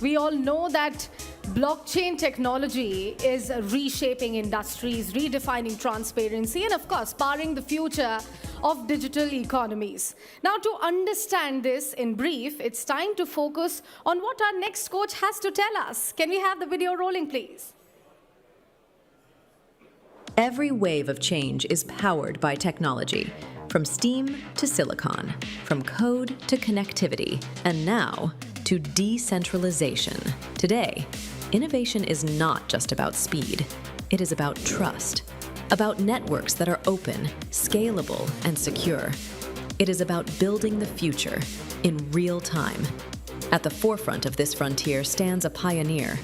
We all know that blockchain technology is reshaping industries, redefining transparency, and of course, powering the future of digital economies. Now, to understand this in brief, it's time to focus on what our next coach has to tell us. Can we have the video rolling, please? Every wave of change is powered by technology, from steam to silicon, from code to connectivity, and now to decentralization. Today, innovation is not just about speed. It is about trust, about networks that are open, scalable, and secure. It is about building the future in real time. At the forefront of this frontier stands a pioneer,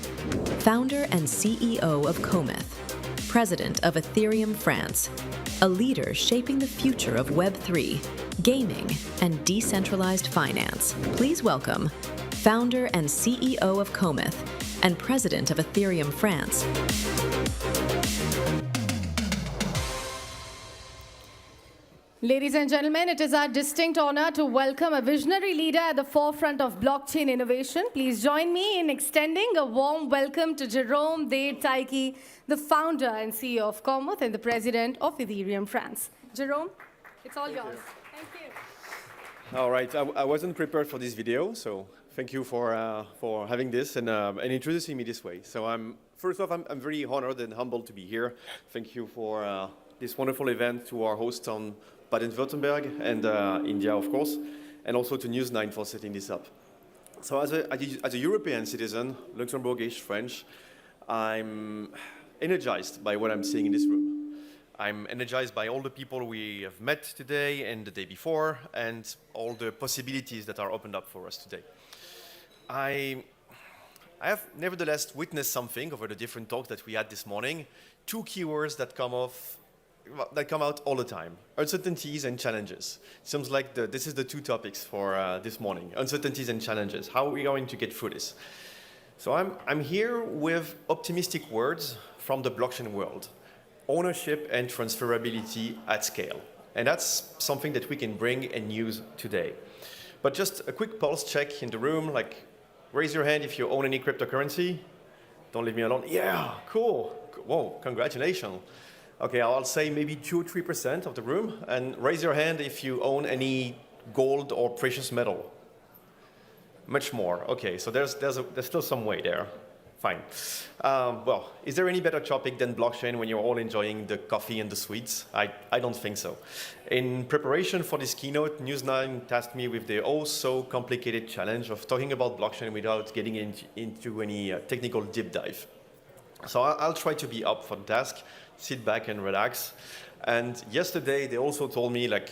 founder and CEO of Cometh, president of Ethereum France, a leader shaping the future of Web3, gaming, and decentralized finance. Please welcome founder and CEO of Cometh and president of Ethereum France. Ladies and gentlemen, it is our distinct honor to welcome a visionary leader at the forefront of blockchain innovation. Please join me in extending a warm welcome to Jerome de Tychey, the founder and CEO of Cometh and the president of Ethereum France. Jerome, it's all yours. Thank you. All right, I wasn't prepared for this video, so thank you for having this and introducing me this way. So first off, I'm very honored and humbled to be here. Thank you for this wonderful event, to our host on Baden-Württemberg and India, of course, and also to News9 for setting this up. So as a European citizen, Luxembourgish, French, I'm energized by what I'm seeing in this room. I'm energized by all the people we have met today and the day before, and all the possibilities that are opened up for us today. I have nevertheless witnessed something over the different talks that we had this morning, two keywords that come out all the time: uncertainties and challenges. It seems like this is the two topics for this morning: uncertainties and challenges. How are we going to get through this? So I'm here with optimistic words from the blockchain world: ownership and transferability at scale. And that's something that we can bring and use today. But just a quick pulse check in the room, like raise your hand if you own any cryptocurrency. Don't leave me alone. Yeah, cool. Whoa, congratulations. Okay, I'll say maybe 2 or 3% of the room, and raise your hand if you own any gold or precious metal. Much more. Okay, so there's still some way there. Fine. Well, is there any better topic than blockchain when you're all enjoying the coffee and the sweets? I don't think so. In preparation for this keynote, News9 tasked me with the so complicated challenge of talking about blockchain without getting into any technical deep dive. So I'll try to be up for the task, sit back and relax. And yesterday, they also told me, like,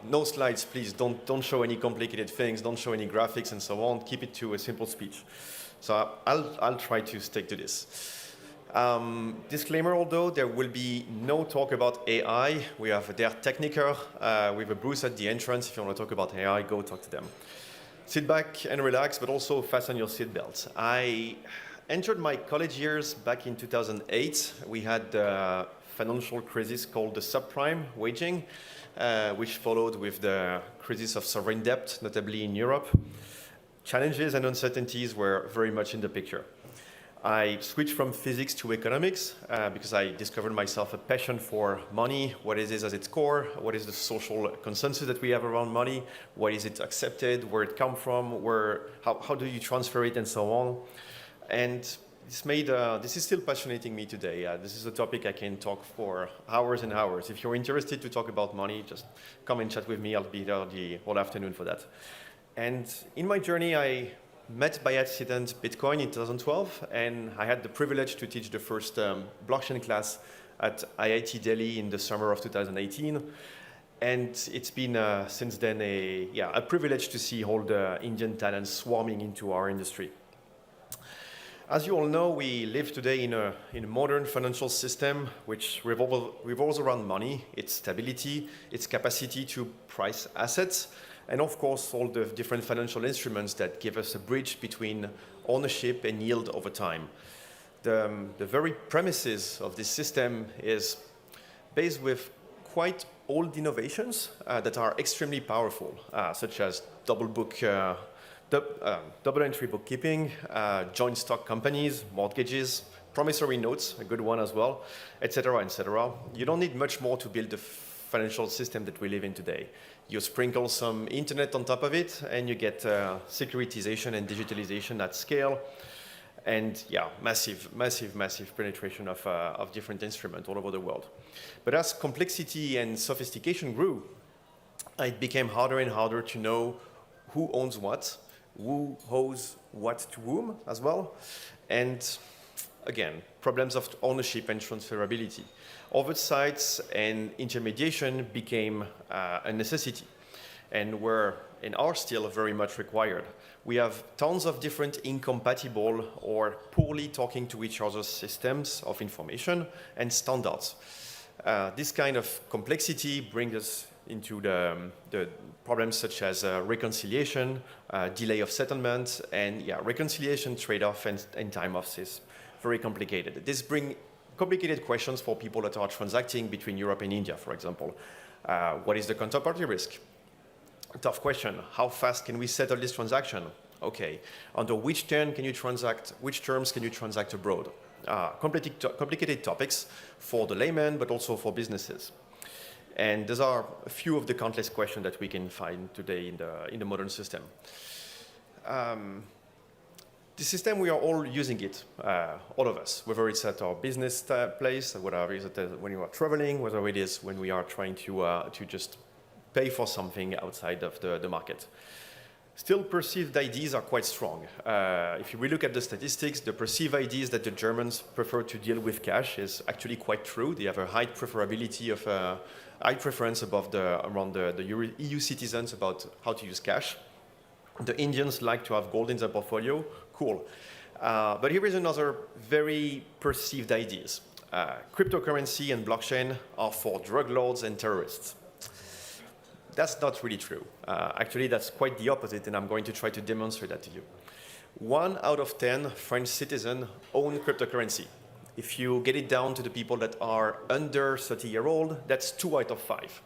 no slides, please. Don't show any complicated things. Don't show any graphics and so on. Keep it to a simple speech. So I'll try to stick to this. Disclaimer, although, there will be no talk about AI. We have their Techniker with a booth at the entrance. If you want to talk about AI, go talk to them. Sit back and relax, but also fasten your seatbelts. I entered my college years back in 2008. We had a financial crisis called the subprime waging, which followed with the crisis of sovereign debt, notably in Europe. Challenges and uncertainties were very much in the picture. I switched from physics to economics because I discovered myself a passion for money, what it is at its core, what is the social consensus that we have around money, what is it accepted, where it comes from, how do you transfer it, and so on. And this is still passionating me today. This is a topic I can talk for hours and hours. If you're interested to talk about money, just come and chat with me. I'll be there the whole afternoon for that. And in my journey, I met by accident Bitcoin in 2012, and I had the privilege to teach the first blockchain class at IIT Delhi in the summer of 2018. And it's been, since then, a privilege to see all the Indian talents swarming into our industry. As you all know, we live today in a modern financial system which revolves around money, its stability, its capacity to price assets, and of course, all the different financial instruments that give us a bridge between ownership and yield over time. The very premises of this system is based with quite old innovations that are extremely powerful, such as double book double entry bookkeeping, joint stock companies, mortgages, promissory notes, a good one as well, etc., etc. You don't need much more to build the financial system that we live in today. You sprinkle some internet on top of it, and you get securitization and digitalization at scale. And yeah, massive penetration of different instruments all over the world. But as complexity and sophistication grew, it became harder and harder to know who owns what, who owes what to whom as well. And again, problems of ownership and transferability. Oversights and intermediation became a necessity, and were and are still very much required. We have tons of different incompatible or poorly talking to each other's systems of information and standards. This kind of complexity brings us into the problems such as reconciliation, delay of settlement, and reconciliation trade-off and time-offs is very complicated. This brings complicated questions for people that are transacting between Europe and India, for example. What is the counterparty risk? Tough question. How fast can we settle this transaction? Okay. Under which terms can you transact abroad? Complicated topics for the layman, but also for businesses. And those are a few of the countless questions that we can find today in the modern system. The system, we are all using it, all of us, whether it's at our business place, whether it is when you are traveling, whether it is when we are trying to just pay for something outside of the market. Still, perceived IDs are quite strong. If we look at the statistics, the perceived IDs that the Germans prefer to deal with cash is actually quite true. They have a high preferability of high preference around the EU citizens about how to use cash. The Indians like to have gold in their portfolio. Cool. But here is another very perceived ideas. Cryptocurrency and blockchain are for drug lords and terrorists. That's not really true. Actually, that's quite the opposite, and I'm going to try to demonstrate that to you. 1 out of 10 French citizens own cryptocurrency. If you get it down to the people that are under 30-year-old, that's 2 out of 5.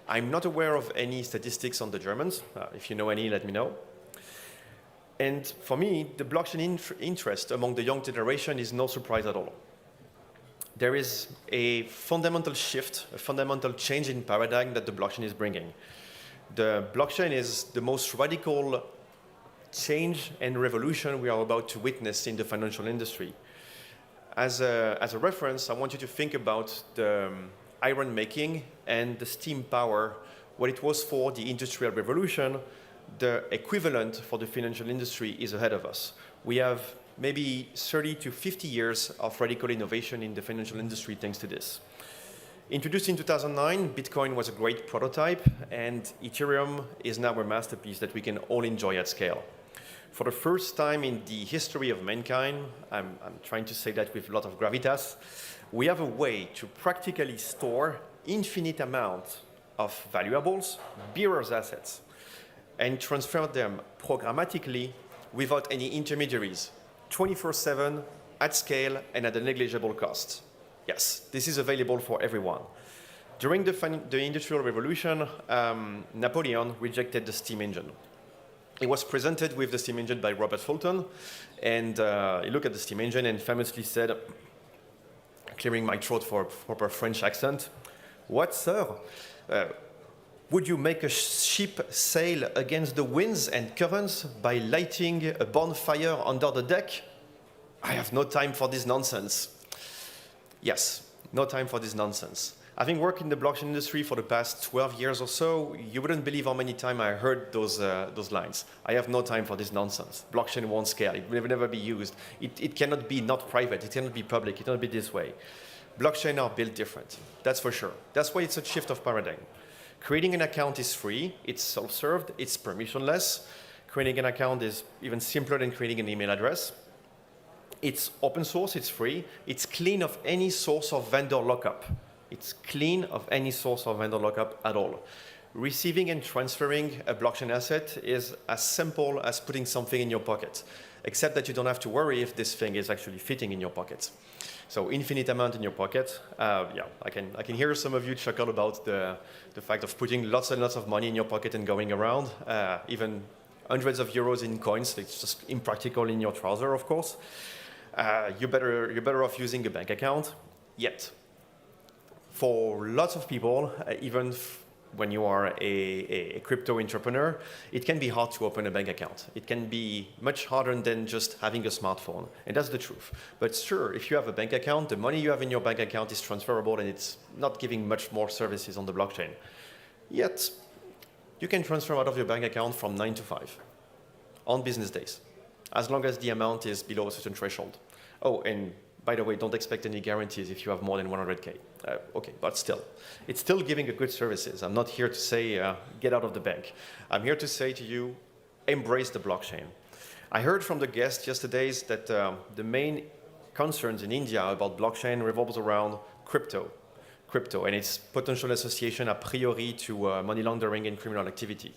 I'm not aware of any statistics on the Germans. If you know any, let me know. And for me, the blockchain interest among the young generation is no surprise at all. There is a fundamental shift, a fundamental change in paradigm that the blockchain is bringing. The blockchain is the most radical change and revolution we are about to witness in the financial industry. As a reference, I want you to think about the iron making and the steam power, what it was for the Industrial Revolution. The equivalent for the financial industry is ahead of us. We have maybe 30 to 50 years of radical innovation in the financial industry thanks to this. Introduced in 2009, Bitcoin was a great prototype, and Ethereum is now a masterpiece that we can all enjoy at scale. For the first time in the history of mankind, I'm trying to say that with a lot of gravitas, we have a way to practically store infinite amount of valuables, bearers assets, and transfer them programmatically without any intermediaries, 24/7, at scale, and at a negligible cost. Yes, this is available for everyone. During the Industrial Revolution, Napoleon rejected the steam engine. It was presented with the steam engine by Robert Fulton, and he looked at the steam engine and famously said, clearing my throat for a proper French accent, "What, sir? Would you make a ship sail against the winds and currents by lighting a bonfire under the deck? I have no time for this nonsense." Yes, no time for this nonsense. Having worked in the blockchain industry for the past 12 years or so, you wouldn't believe how many times I heard those lines. I have no time for this nonsense. Blockchain won't scale. It will never be used. It cannot be not private. It cannot be public. It cannot be this way. Blockchain are built different. That's for sure. That's why it's a shift of paradigm. Creating an account is free. It's self-served. It's permissionless. Creating an account is even simpler than creating an email address. It's open source. It's free. It's clean of any source of vendor lockup. It's clean of any source of vendor lockup at all. Receiving and transferring a blockchain asset is as simple as putting something in your pocket, except that you don't have to worry if this thing is actually fitting in your pocket. So infinite amount in your pocket. Yeah, I can hear some of you chuckle about the fact of putting lots and lots of money in your pocket and going around. Even hundreds of euros in coins. It's just impractical in your trouser, of course. You're better off using a bank account. Yet, for lots of people, even when you are a crypto entrepreneur, it can be hard to open a bank account. It can be much harder than just having a smartphone, and that's the truth. But sure, if you have a bank account, the money you have in your bank account is transferable, and it's not giving much more services on the blockchain. Yet, you can transfer out of your bank account from 9 to 5 on business days, as long as the amount is below a certain threshold. Oh, and by the way, don't expect any guarantees if you have more than 100K. Okay, but still, it's still giving a good services. I'm not here to say, get out of the bank. I'm here to say to you, embrace the blockchain. I heard from the guest yesterday that the main concerns in India about blockchain revolves around crypto, and its potential association a priori to money laundering and criminal activity.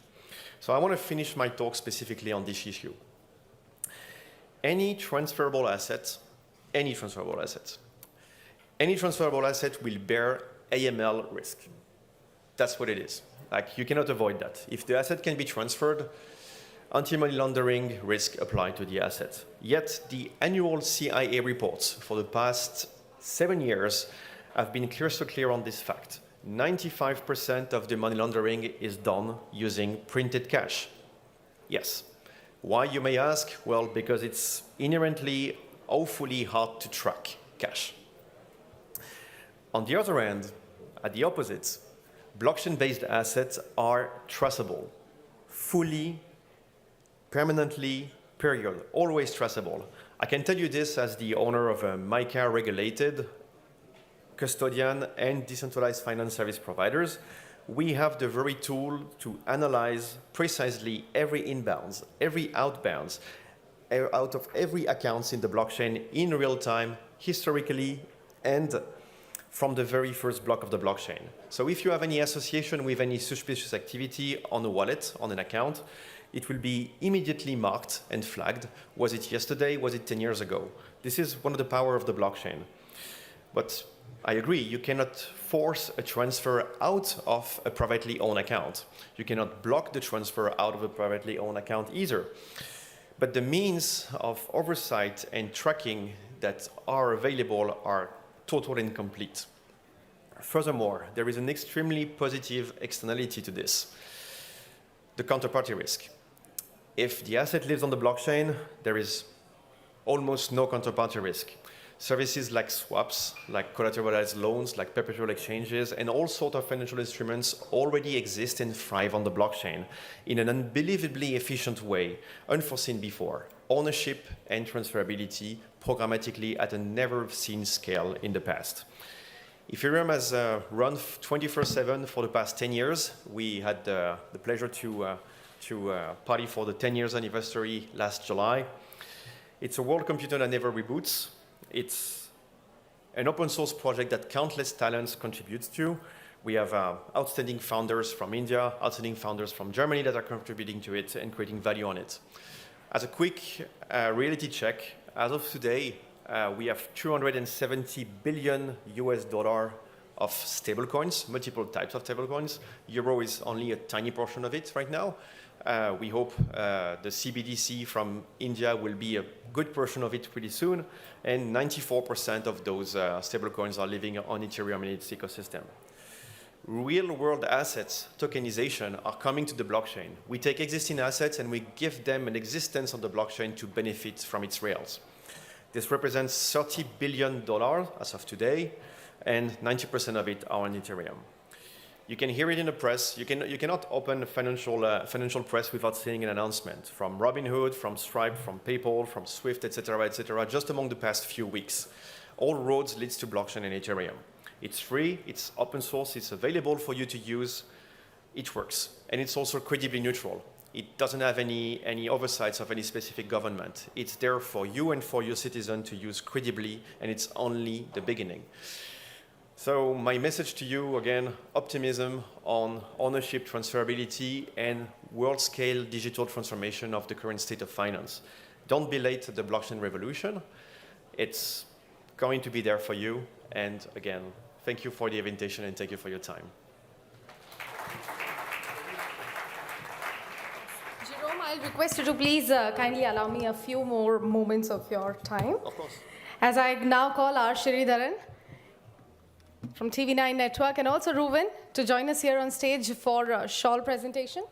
So I want to finish my talk specifically on this issue. Any transferable asset will bear AML risk. That's what it is. Like, you cannot avoid that. If the asset can be transferred, anti-money laundering risk apply to the asset. Yet the annual CIA reports for the past 7 years have been crystal clear on this fact. 95% of the money laundering is done using printed cash. Yes. Why, you may ask? Well, because it's inherently awfully hard to track cash. On the other hand, at the opposite, blockchain-based assets are traceable, fully, permanently, period, always traceable. I can tell you this as the owner of a MiCA-regulated custodian and decentralized finance service providers. We have the very tool to analyze precisely every inbounds, every outbounds, out of every account in the blockchain in real time, historically, and from the very first block of the blockchain. So if you have any association with any suspicious activity on a wallet, on an account, it will be immediately marked and flagged. Was it yesterday? Was it 10 years ago? This is one of the power of the blockchain. But I agree, you cannot force a transfer out of a privately owned account. You cannot block the transfer out of a privately owned account either. But the means of oversight and tracking that are available are total and complete. Furthermore, there is an extremely positive externality to this: the counterparty risk. If the asset lives on the blockchain, there is almost no counterparty risk. Services like swaps, like collateralized loans, like perpetual exchanges, and all sorts of financial instruments already exist and thrive on the blockchain in an unbelievably efficient way, unforeseen before. Ownership and transferability programmatically at a never-seen scale in the past. Ethereum has run 24/7 for the past 10 years. We had the pleasure to party for the 10 years anniversary last July. It's a world computer that never reboots. It's an open source project that countless talents contribute to. We have outstanding founders from India, outstanding founders from Germany that are contributing to it and creating value on it. As a quick reality check, as of today, we have $270 billion of stablecoins, multiple types of stablecoins. Euro is only a tiny portion of it right now. We hope the CBDC from India will be a good portion of it pretty soon, and 94% of those stablecoins are living on Ethereum and its ecosystem. Real-world assets, tokenization, are coming to the blockchain. We take existing assets and we give them an existence on the blockchain to benefit from its rails. This represents $30 billion as of today, and 90% of it are on Ethereum. You can hear it in the press. You cannot open a financial press without seeing an announcement from Robinhood, from Stripe, from PayPal, from Swift, etc., just among the past few weeks. All roads leads to blockchain and Ethereum. It's free, it's open source, it's available for you to use, it works. And it's also credibly neutral. It doesn't have any oversights of any specific government. It's there for you and for your citizen to use credibly, and it's only the beginning. So my message to you, again, optimism on ownership, transferability, and world-scale digital transformation of the current state of finance. Don't be late to the blockchain revolution. It's going to be there for you. And again, thank you for the invitation and thank you for your time. Jerome, I'll request you to please kindly allow me a few more moments of your time. Of course. As I now call our Sridharan from TV9 Network and also Ruben to join us here on stage for a shawl presentation.